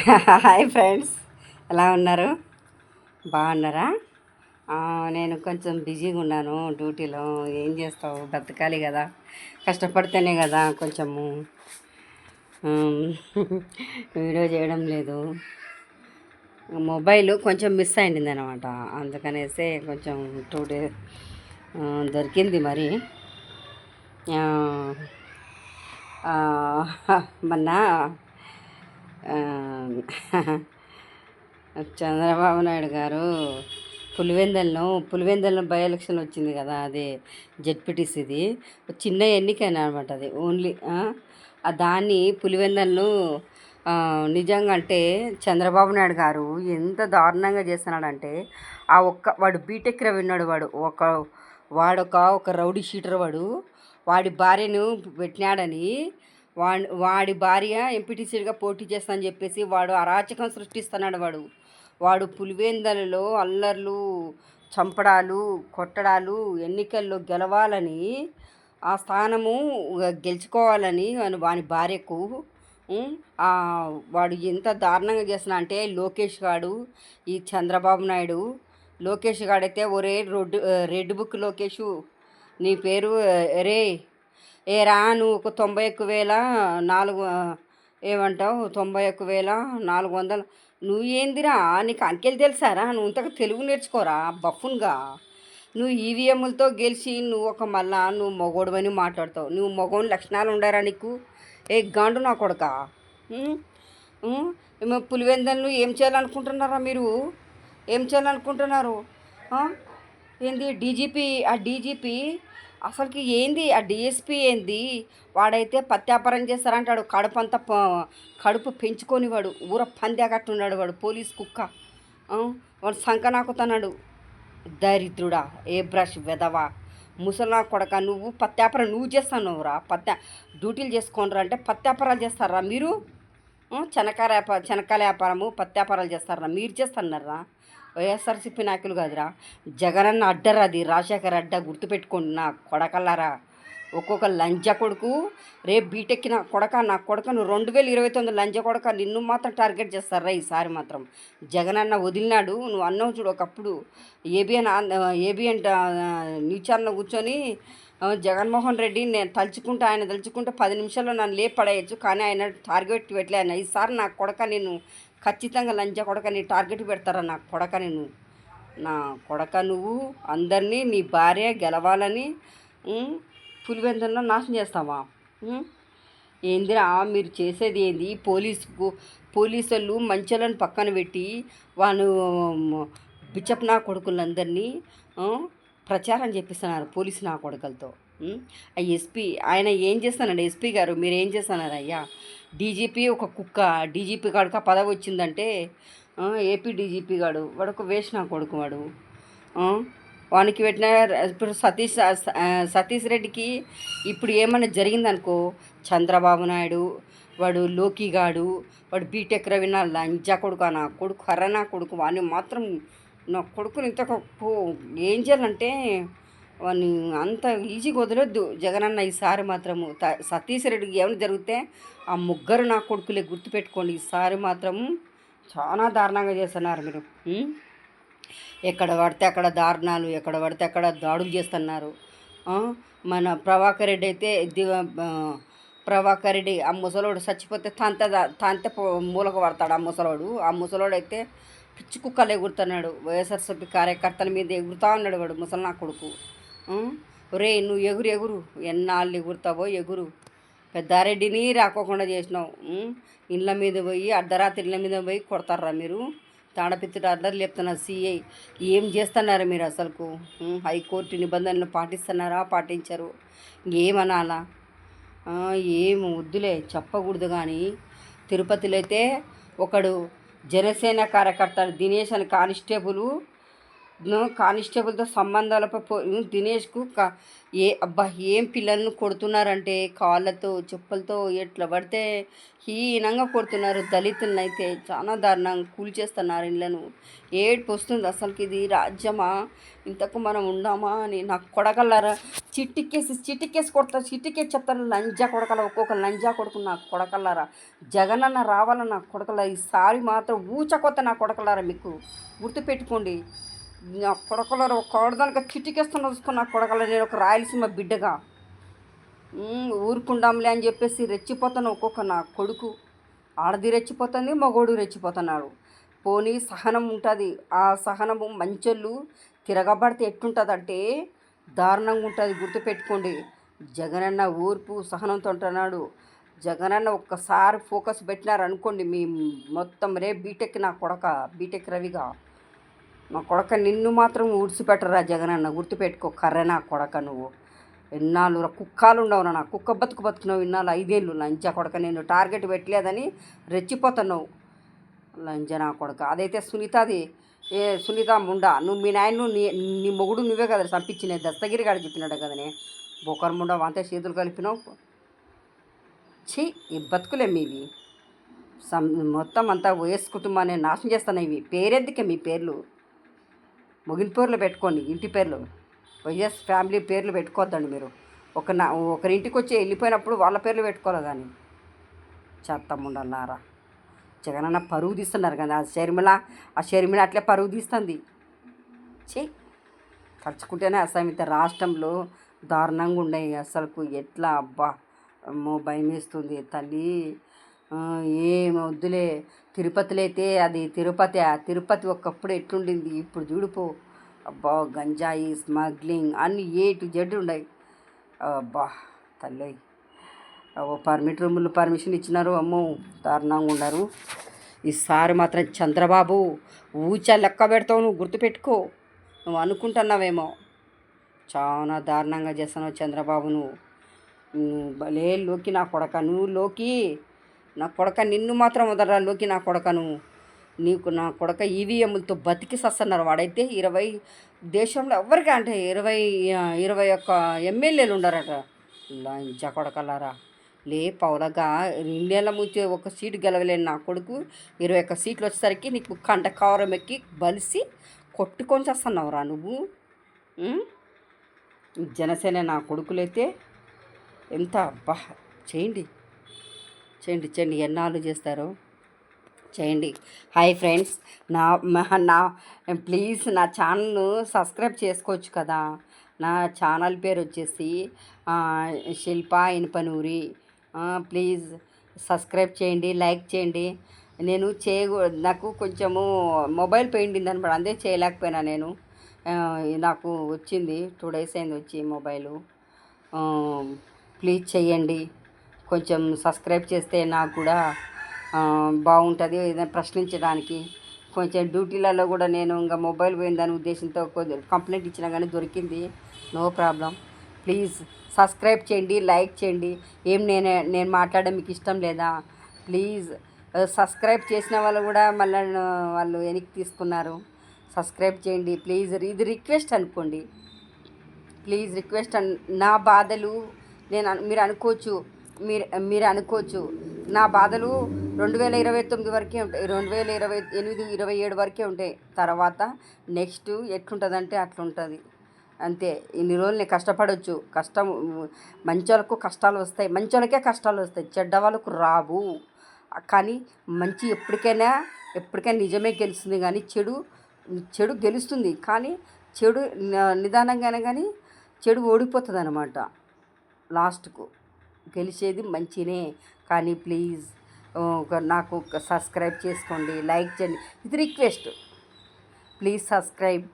Hi friends, ఎలా ఉన్నారు? బాగున్నారా? నేను కొంచెం బిజీగా ఉన్నాను డ్యూటీలో. ఏం చేస్తావు, బ్రతకాలి కదా, కష్టపడితేనే కదా కొంచెము. వీడియో చేయడం లేదు, మొబైల్ కొంచెం మిస్ అయింది అనమాట. అందుకనేసి కొంచెం 2 days దొరికింది మరి. మొన్న చంద్రబాబు నాయుడు గారు పులివెందల్లో బై ఎలక్షన్ వచ్చింది కదా, అది జెడ్పీటీసీది చిన్న ఎన్నికైనా అనమాట. అది ఓన్లీ దాన్ని పులివెందల్లో నిజంగా అంటే చంద్రబాబు నాయుడు గారు ఎంత దారుణంగా చేస్తున్నాడంటే, వాడు బీటెక్ విన్నాడు. వాడొక రౌడీ షీటర్. వాడి భార్యను పెట్టినాడని, వాడి భార్య ఎంపీటీసీగా పోటీ చేస్తానని చెప్పేసి వాడు అరాచకం సృష్టిస్తున్నాడు. వాడు పులివెందలలో అల్లర్లు, చంపడాలు, కొట్టడాలు, ఎన్నికల్లో గెలవాలని, ఆ స్థానము గెలుచుకోవాలని వాని భార్యకు వాడు ఎంత దారుణంగా చేస్తున్నా అంటే, లోకేష్ గాడు, ఈ చంద్రబాబు నాయుడు, లోకేష్ గాడైతే ఒరే రెడ్ బుక్ లోకేషు, నీ పేరు రే ఏరా, నువ్వు ఒక 91,400 ఏమంటావు, 91,400. నువ్వు ఏందిరా, నీకు అంకెలు తెలుసారా? నువ్వు ఇంతకు తెలుగు నేర్చుకోరా బఫున్గా. నువ్వు ఈవీఎంలతో గెలిచి నువ్వు మగోడువని మాట్లాడతావు. నువ్వు మగోని లక్షణాలు ఉండరా నీకు? ఏ గాండు నా కొడక. పులివెందలను ఏం చేయాలనుకుంటున్నారా మీరు? ఏం చేయాలనుకుంటున్నారు? ఏంది డీజీపీ అసలుకి ఏంది? ఆ డిఎస్పీ ఏంది? వాడైతే పత్యాపారం చేస్తారంటాడు. కడుపు పెంచుకొని వాడు ఊర పందాగట్టున్నాడు. వాడు పోలీస్ కుక్క. వాడు సంక నాకుతున్నాడు. దరిద్రుడా, ఏ బ్రష్ వెదవా, ముసలా కొడక. నువ్వు పత్యాపారం నువ్వు చేస్తున్నావురా. డ్యూటీలు చేసుకోనరా అంటే పత్యాపారాలు చేస్తారా మీరు? చెనక్కాయల వ్యాపారము, పత్యాపారాలు చేస్తారా మీరు? చేస్తున్నారా? వైఎస్ఆర్సీపీ నాయకులు కాదురా, జగనన్న అడ్డరా. అది రాజశేఖర్ అడ్డ, గుర్తుపెట్టుకోండి నా కొడకల్లారా. ఒక్కొక్క లంజ కొడుకు రేపు బీటెక్ నా కొడక నువ్వు 2029 లంజ కొడక, నిన్ను మాత్రం టార్గెట్ చేస్తారా ఈసారి మాత్రం. జగనన్న వదిలినాడు. నువ్వు అన్నావు చూడు ఒకప్పుడు, ఏబిఎన్ న్యూస్ ఛానల్లో కూర్చొని, జగన్మోహన్ రెడ్డి ఆయన తలుచుకుంటే 10 నిమిషాల్లో నన్ను లేపడేయచ్చు, కానీ ఆయన టార్గెట్ పెట్టలే. ఆయన ఈసారి నా కొడక నేను ఖచ్చితంగా లంచ కొడక నీ టార్గెట్ పెడతారా నా కొడక. నా కొడక నువ్వు అందరినీ నీ భార్య గెలవాలని పులివెందుల్లో నాశనం చేస్తావా? ఏందిరా మీరు చేసేది ఏంది? పోలీసులు మంచోళ్ళని పక్కన పెట్టి వాళ్ళు బిచ్చప్ నా కొడుకులందరినీ ప్రచారం చేపిస్తున్నారు పోలీసు నా కొడుకులతో. ఆ ఎస్పీ ఆయన ఏం చేస్తున్నాడు? ఎస్పీ గారు మీరు ఏం చేస్తున్నారు అయ్యా? డీజీపీ ఒక కుక్క. డీజీపీ కాడుక పదవి వచ్చిందంటే, ఏపీ డీజీపీ గాడు వాడు ఒక వేస్ట్ నా కొడుకు. వానికి పెట్టిన ఇప్పుడు సతీష్ రెడ్డికి ఇప్పుడు ఏమైనా జరిగిందనుకో, చంద్రబాబు నాయుడు వాడు, లోకిగాడు, వాడు బీటెక్ రవిన లంజా కొడుకు, నా కొడుకు నా కొడుకు. వాడిని మాత్రం నా కొడుకుని ఇంత ఏం చేయాలంటే వాడిని అంత ఈజీగా వదలొద్దు జగనన్న. ఈసారి మాత్రము సతీష్ రెడ్డికి ఏమైనా జరిగితే ఆ ముగ్గురు నా కొడుకులే, గుర్తుపెట్టుకోండి. ఈసారి మాత్రము చాలా దారుణంగా చేస్తున్నారు మీరు. ఎక్కడ పడితే అక్కడ దారుణాలు, ఎక్కడ పడితే అక్కడ దాడులు చేస్తున్నారు. మన ప్రభాకర్ రెడ్డి అయితే ప్రభాకర్ రెడ్డి ఆ ముసలోడు చచ్చిపోతే తంత మూలకు పడతాడు ఆ ముసలోడు అయితే పిచ్చి కుక్కలు ఎగురుతున్నాడు. వైఎస్ఆర్సీపీ కార్యకర్తల మీద ఎగురుతా ఉన్నాడు వాడు ముసలి నా కొడుకు. రే నువ్వు ఎగురు ఎన్నాళ్ళు ఎగురుతావో ఎగురు. పెద్దారెడ్డిని రాకోకుండా చేసినావు. ఇళ్ళ మీద పోయి అర్ధరాత్రి ఇళ్ళ మీద పోయి కొడతారా మీరు? తాడపిత్తుడు అర్ధర్ లేపుతున్నారు సిఐ. ఏం చేస్తున్నారు మీరు అసలుకు? హైకోర్టు నిబంధనలు పాటిస్తున్నారా? పాటించరు. ఏమనాలా? ఏం వద్దులే, చెప్పకూడదు. కానీ తిరుపతిలో అయితే ఒకడు జనసేన కార్యకర్త దినేష్ అని కానిస్టేబుల్ కానిస్టేబుల్తో సంబంధాలపై దినేష్కు అబ్బా ఏం పిల్లలను కొడుతున్నారంటే కాళ్ళతో చెప్పులతో ఎట్లా పడితే హీనంగా కొడుతున్నారు. దళితులను అయితే చాలా దారుణంగా కూల్చేస్తున్నారు ఇళ్ళను. ఏడుపు వస్తుంది. అసలుకి ఇది రాజ్యమా? ఇంతకు మనం ఉండామా అని నాకు కొడకల్లారా. చిట్టికేసి కొడతారు. చిట్టికేసి చెప్తారు లంజా కొడకల. ఒక్కొక్క లంజా కొడుకు నా కొడకల్లారా. జగనన్న రావాల నా కొడకల. ఈసారి మాత్రం ఊచకొత్త నా కొడకల్లారా. మీకు గుర్తుపెట్టుకోండి. నా కొడకలరు ఒక ఆడదానికి చిటికేస్తున్న చూసుకుని నా కొడకల. నేను ఒక రాయలసీమ బిడ్డగా ఊరుకుండాంలే అని చెప్పేసి రెచ్చిపోతాను. ఒక్కొక్క నా కొడుకు ఆడది రెచ్చిపోతుంది, మగోడు రెచ్చిపోతున్నాడు. పోనీ సహనం ఉంటుంది. ఆ సహనము మంచోళ్ళు తిరగబడితే ఎట్టుంటుందంటే దారుణంగా ఉంటుంది. గుర్తుపెట్టుకోండి. జగనన్న ఊర్పు సహనంతో ఉంటున్నాడు. జగనన్న ఒక్కసారి ఫోకస్ పెట్టినారనుకోండి మీ మొత్తం బీటెక్ నా కొడక బీటెక్ రవిగా నా కొడక నిన్ను మాత్రం ఊడ్చిపెట్టరా జగనన్న. గుర్తుపెట్టుకో. కర్ర నా కొడక. నువ్వు ఎన్నాళ్ళు కుక్కలు ఉండవు. నా కుక్క బతుకున్నావు ఇన్నాళ్ళు 5 ఏళ్ళు. లంచా కొడక. నేను టార్గెట్ పెట్టలేదని రెచ్చిపోతున్నావు లంచ నా కొడక. అదైతే సునీతది. సునీత ముండా నువ్వు మీ నాయన్ను నీ మొగుడు నువ్వే కదా చంపించిన. దస్తగిరి గారు చెప్పినాడు కదనే. బొకర్ ముండా అంతే చేతులు కలిపినావు. ఛీ ఈ బతుకులే మీవి. మొత్తం అంతా వయస్సు కుటుంబాన్ని నాశనం చేస్తున్నాయి. ఇవి పేరెందుకే మీ పేర్లు? ముగిన పేర్లు పెట్టుకోండి. ఇంటి పేర్లు వైఎస్ ఫ్యామిలీ పేర్లు పెట్టుకోవద్దండి మీరు. ఒకరింటికి వచ్చి వెళ్ళిపోయినప్పుడు వాళ్ళ పేర్లు పెట్టుకోవాలి. కానీ చెత్తముండన్నారా. జగనన్న పరువు తీస్తున్నారు కదా. ఆ షర్మిల అట్లే పరువు తీస్తుంది. తలుచుకుంటేనే అసమిత రాష్ట్రంలో దారుణంగా ఉన్నాయి. అసలుకు ఎట్లా అబ్బా అమ్మో భయం వేస్తుంది తల్లి. ఏం వద్దులే. తిరుపతిలో అయితే అది తిరుపతి ఒకప్పుడు ఎట్లుండింది ఇప్పుడు చూడిపో. అబ్బా గంజాయి స్మగ్లింగ్ అన్నీ A to Z ఉన్నాయి. అబ్బా తల్లి. రూములు పర్మిషన్ ఇచ్చినారు. అమ్మో దారుణంగా ఉన్నారు. ఈసారి మాత్రం చంద్రబాబు ఊచా లెక్క పెడతావు. నువ్వు గుర్తుపెట్టుకో. నువ్వు అనుకుంటున్నావేమో చాలా దారుణంగా చేస్తున్నావు చంద్రబాబు. నువ్వు భలే లోకి నా కొడక. నువ్వు లోకి నా కొడక. నిన్ను మాత్రం వదలరా లోకి నా కొడకను. నీకు నా కొడక ఈవీఎంలతో బతికి సస్తున్నారు. వాడైతే 20 దేశంలో ఎవరికి అంటే 21 ఎమ్మెల్యేలు ఉండరట. లంచా కొడకలారా. పౌలగా 2 నెలల ముందు ఒక సీటు గెలవలేని నా కొడుకు 21 సీట్లు వచ్చేసరికి నీకు కంట కావరం ఎక్కి బలిసి కొట్టుకొని చేస్తున్నావురా నువ్వు. జనసేన నా కొడుకులైతే ఎంత అబ్బా చేయండి ఎన్నాళ్ళు చేస్తారో చేయండి. Hi friends. నా ప్లీజ్ నా ఛానల్ను సబ్స్క్రైబ్ చేసుకోవచ్చు కదా. నా ఛానల్ పేరు వచ్చేసి శిల్ప ఇనుపనూరి. ప్లీజ్ సబ్స్క్రైబ్ చేయండి, లైక్ చేయండి. నేను నాకు కొంచెము మొబైల్ పోయింది అనమాట. అదే చేయలేకపోయినా నేను. నాకు వచ్చింది 2 days అయింది వచ్చి మొబైలు. ప్లీజ్ చేయండి. కొంచెం సబ్స్క్రైబ్ చేస్తే నాకు కూడా బాగుంటుంది ఏదైనా ప్రశ్నించడానికి. కొంచెం డ్యూటీలలో కూడా నేను ఇంకా మొబైల్ పోయిందని ఉద్దేశంతో కంప్లైంట్ ఇచ్చినా కానీ దొరికింది. No problem. ప్లీజ్ సబ్స్క్రైబ్ చేయండి, లైక్ చేయండి. నేను మాట్లాడడం మీకు ఇష్టం లేదా? ప్లీజ్ సబ్స్క్రైబ్ చేసిన వాళ్ళు కూడా మళ్ళీ వాళ్ళు వెనక్కి తీసుకున్నారు. సబ్స్క్రైబ్ చేయండి ప్లీజ్. ఇది రిక్వెస్ట్ అనుకోండి. Please request. నా బాధలు మీరు అనుకోవచ్చు. మీరు అనుకోవచ్చు నా బాధలు 2029 వరకే ఉంటాయి. 2028, 27 వరకే ఉంటాయి. తర్వాత నెక్స్ట్ ఎట్లుంటుందంటే అట్లుంటుంది అంతే. ఇన్ని రోజులు నేను కష్టపడవచ్చు. మంచోళ్ళకు కష్టాలు వస్తాయి. మంచోళ్ళకే కష్టాలు వస్తాయి, చెడ్డ వాళ్ళకు రావు. కానీ మంచి ఎప్పటికైనా నిజమే గెలుస్తుంది. కానీ చెడు గెలుస్తుంది. కానీ చెడు నిదానంగానే కానీ చెడు ఓడిపోతుంది అన్నమాట. లాస్ట్కు గెలిచేది మంచినే. కానీ ప్లీజ్ నాకు సబ్స్క్రైబ్ చేసుకోండి, లైక్ చేయండి. ఇది రిక్వెస్ట్. Please subscribe.